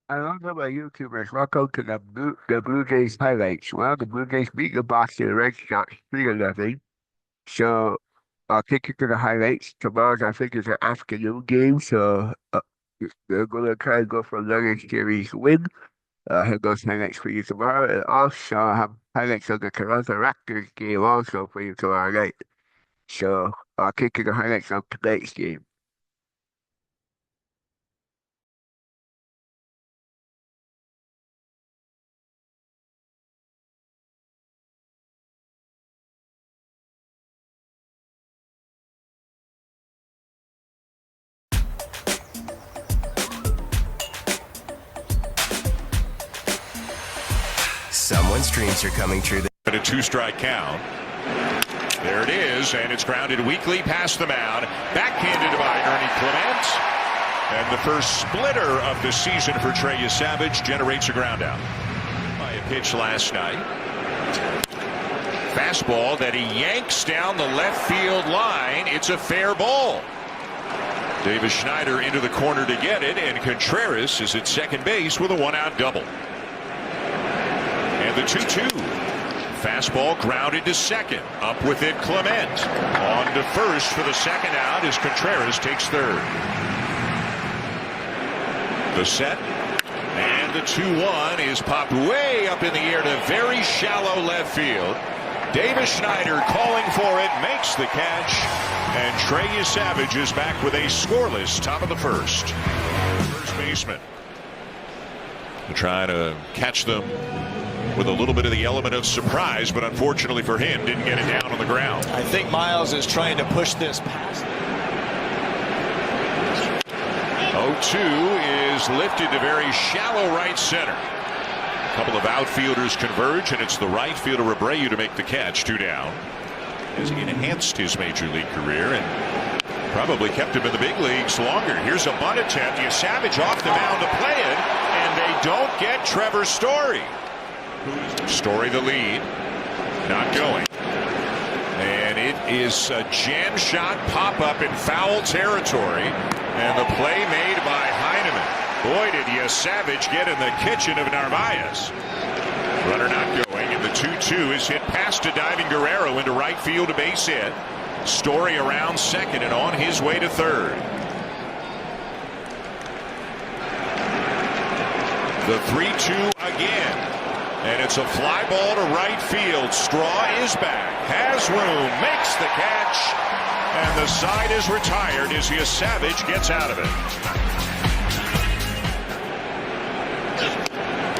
I love how my YouTubers welcome to the Blue Jays highlights. Well, the Blue Jays beat the Boston Red Sox 3-0. So I'll take you to the highlights. Tomorrow, I think, is an afternoon game, so they're gonna try and go for another series win. I have those highlights for you tomorrow, and also I have highlights of the Toronto Raptors game also for you tomorrow night. So I'll take you to the highlights of tonight's game. Someone's dreams are coming true. But a two-strike count. There it is, and it's grounded weakly past the mound. Backhanded by Ernie Clement. And the first splitter of the season for Trey Yesavage generates a ground out. By a pitch last night. Fastball that he yanks down the left field line. It's a fair ball. Davis Schneider into the corner to get it, and Contreras is at second base with a one-out double. And the 2-2. Fastball grounded to second. Up with it, Clement. On to first for the second out as Contreras takes third. The set. And the 2-1 is popped way up in the air to very shallow left field. Davis Schneider calling for it, makes the catch. And Trey Yesavage is back with a scoreless top of the first. First baseman. Trying to catch them with a little bit of the element of surprise, but unfortunately for him, didn't get it down on the ground. I think Miles is trying to push this past. 0-2 is lifted to very shallow right center. A couple of outfielders converge, and it's the right fielder Abreu to make the catch. Two down. As he enhanced his major league career and probably kept him in the big leagues longer. Here's a bunt attempt. Yesavage off the mound to play it, and they don't get Trevor Story. Story the lead, not going, and it is a jam shot pop-up in foul territory, and the play made by Heineman. Boy, did Yesavage get in the kitchen of Narvaez. Runner not going, and the 2-2 is hit past a diving Guerrero into right field, a base hit. Story around second and on his way to third. The 3-2 again. And it's a fly ball to right field. Straw is back, has room, makes the catch, and the side is retired as Yesavage gets out of it.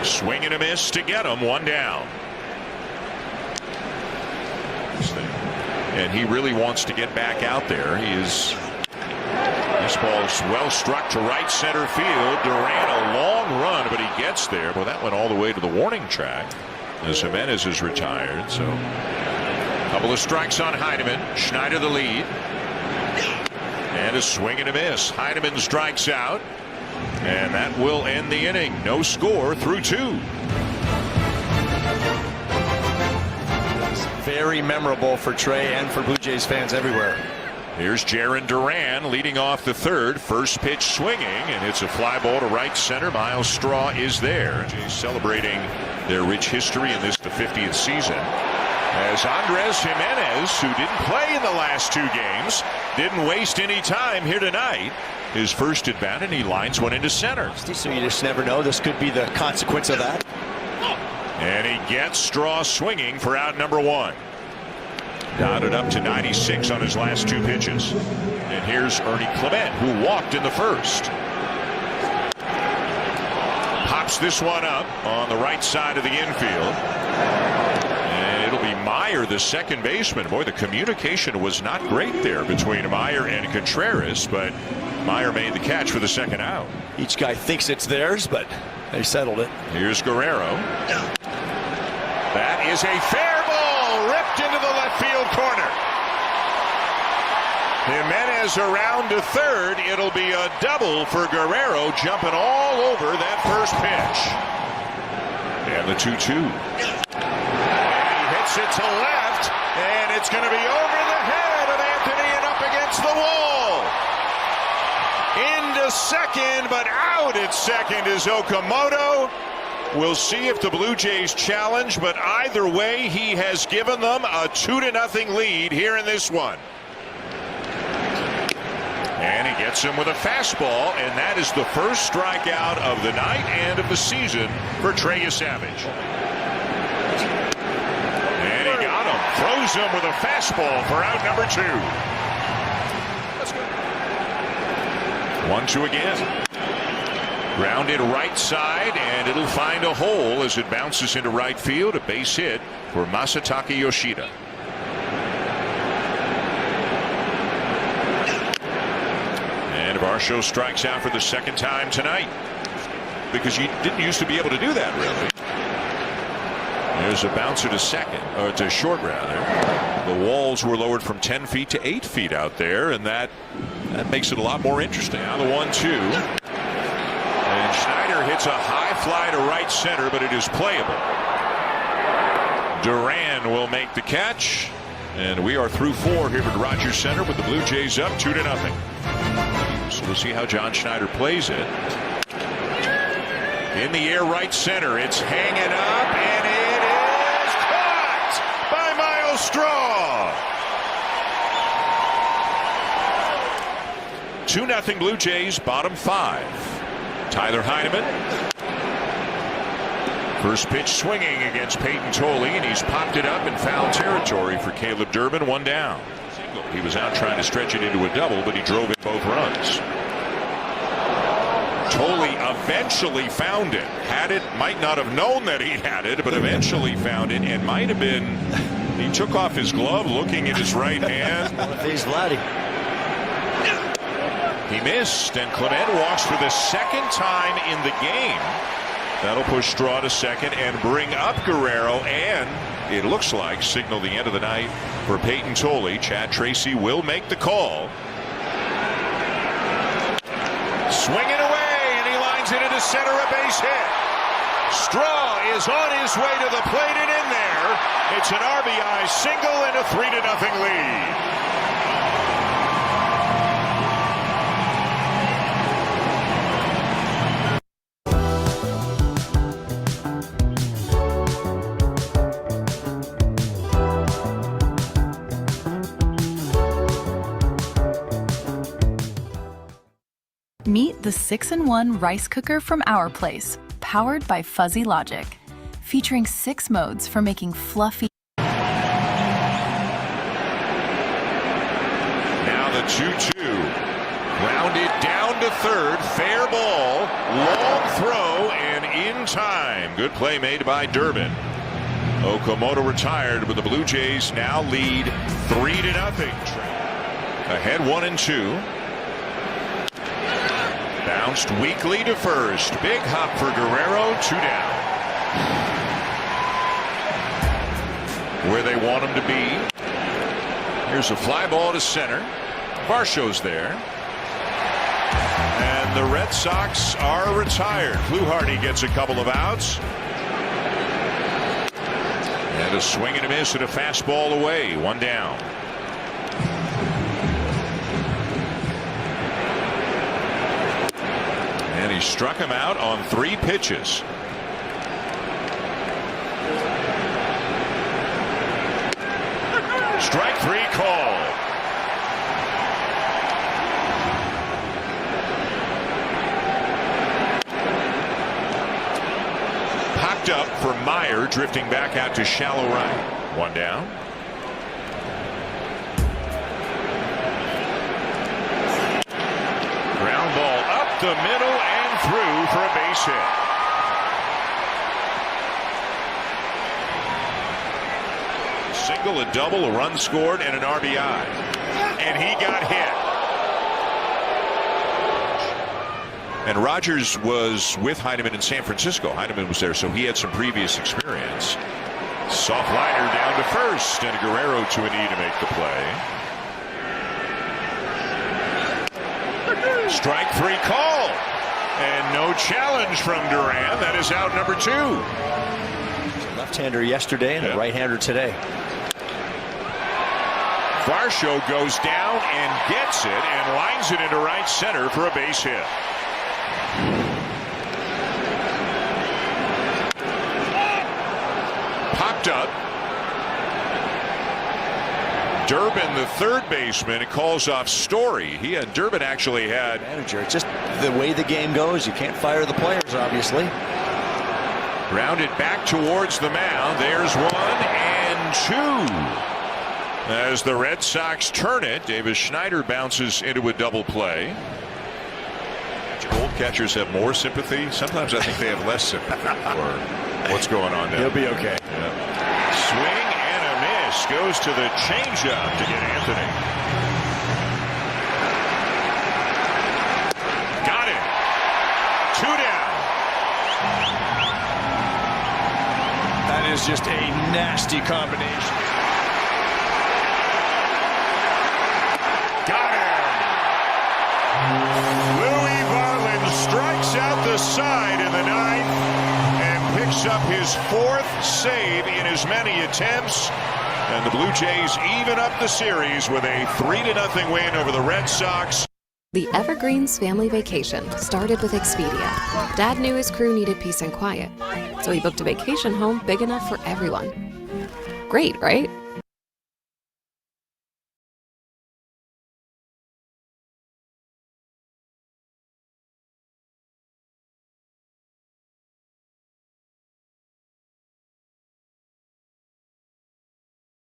Swing and a miss to get him, one down. And he really wants to get back out there. This ball's well struck to right center field. Duran a long run, but he gets there. Well, that went all the way to the warning track as Jimenez is retired. So a couple of strikes on Heineman. Schneider the lead. And a swing and a miss. Heineman strikes out. And that will end the inning. No score through two. Very memorable for Trey and for Blue Jays fans everywhere. Here's Jarren Duran leading off the third. First pitch swinging, and it's a fly ball to right center. Miles Straw is there. Jays celebrating their rich history in this, the 50th season. As Andres Jimenez, who didn't play in the last two games, didn't waste any time here tonight. His first at bat, and he lines one into center. So you just never know. This could be the consequence of that. And he gets Straw swinging for out number one. Dotted up to 96 on his last two pitches. And here's Ernie Clement, who walked in the first. Pops this one up on the right side of the infield. And it'll be Meyer, the second baseman. Boy, the communication was not great there between Meyer and Contreras, but Meyer made the catch for the second out. Each guy thinks it's theirs, but they settled it. Here's Guerrero. That is a fair ball, ripped into the left field corner. Jimenez around to third. It'll be a double for Guerrero, jumping all over that first pitch. And the 2-2. And he hits it to left, and it's going to be over the head of Anthony and up against the wall. Into second, but out. Out at second is Okamoto. We'll see if the Blue Jays challenge, but either way, he has given them a 2-0 lead here in this one. And he gets him with a fastball, and that is the first strikeout of the night and of the season for Trey Savage. And he got him. Throws him with a fastball for out number 2. 1-2 again. Grounded right side, and it'll find a hole as it bounces into right field. A base hit for Masataka Yoshida. And Varsho strikes out for the second time tonight, because you didn't used to be able to do that, really. There's a bouncer to second, or to short rather. The walls were lowered from 10 feet to 8 feet out there, and that makes it a lot more interesting. Now the 1-2. And Schneider hits a high fly to right center, but it is playable. Duran will make the catch, and we are through 4 here at Rogers Center with the Blue Jays up 2-0. So we'll see how John Schneider plays it. In the air right center, it's hanging up, and it is caught by Miles Straw. 2-0 Blue Jays, bottom 5. Tyler Heineman. First pitch swinging against Peyton Tolley, and he's popped it up in foul territory for Caleb Durbin. 1 down. He was out trying to stretch it into a double, but he drove in both runs. Tolley eventually found it. Had it, might not have known that he had it, but eventually found it, and might have been. He took off his glove, looking at his right hand. He's Vladdy. He missed, and Clement walks for the second time in the game. That'll push Straw to second and bring up Guerrero, and it looks like signal the end of the night for Peyton Tolley. Chad Tracy will make the call. Swinging away, and he lines it into center, a base hit. Straw is on his way to the plate and in there. It's an RBI single and a 3-0 lead. Meet the 6-in-1 rice cooker from Our Place, powered by Fuzzy Logic, featuring 6 modes for making fluffy. Now the 2-2, grounded down to third, fair ball, long throw, and in time. Good play made by Durbin. Okamoto retired, but the Blue Jays now lead 3-0. Ahead 1-2. Bounced weakly to first. Big hop for Guerrero. 2 down. Where they want him to be. Here's a fly ball to center. Varsho's there. And the Red Sox are retired. Fluharty gets a couple of outs. And a swing and a miss and a fastball away. 1 down. And he struck him out on 3 pitches. Strike 3 call. Popped up for Meyer, drifting back out to shallow right. 1 down. Ground ball up the middle and through for a base hit. Single, a double, a run scored, and an RBI. And he got hit. And Rogers was with Heineman in San Francisco. Heineman was there, so he had some previous experience. Soft liner down to first, and Guerrero to a knee to make the play. Strike 3 call. And no challenge from Duran. That is out number 2. Left-hander yesterday and a right-hander today. Varsho goes down and gets it and lines it into right center for a base hit. Scooped up. Durbin, the third baseman, it calls off Story. Durbin actually had Manager, it's just the way the game goes. You can't fire the players, obviously. rounded back towards the mound. There's 1 and 2. As the Red Sox turn it, Davis Schneider bounces into a double play. Old catchers have more sympathy. Sometimes I think they have less sympathy for what's going on there. He'll be okay. Yeah. Swing and a miss. Goes to the changeup to get Anthony. Got it. 2 down. That is just a nasty combination. Got him. Louis Varland strikes out the side in the 9th and picks up his 4th save in as many attempts. And the Blue Jays even up the series with a 3-0 win over the Red Sox. The Evergreens family vacation started with Expedia. Dad knew his crew needed peace and quiet, so he booked a vacation home big enough for everyone. Great, right?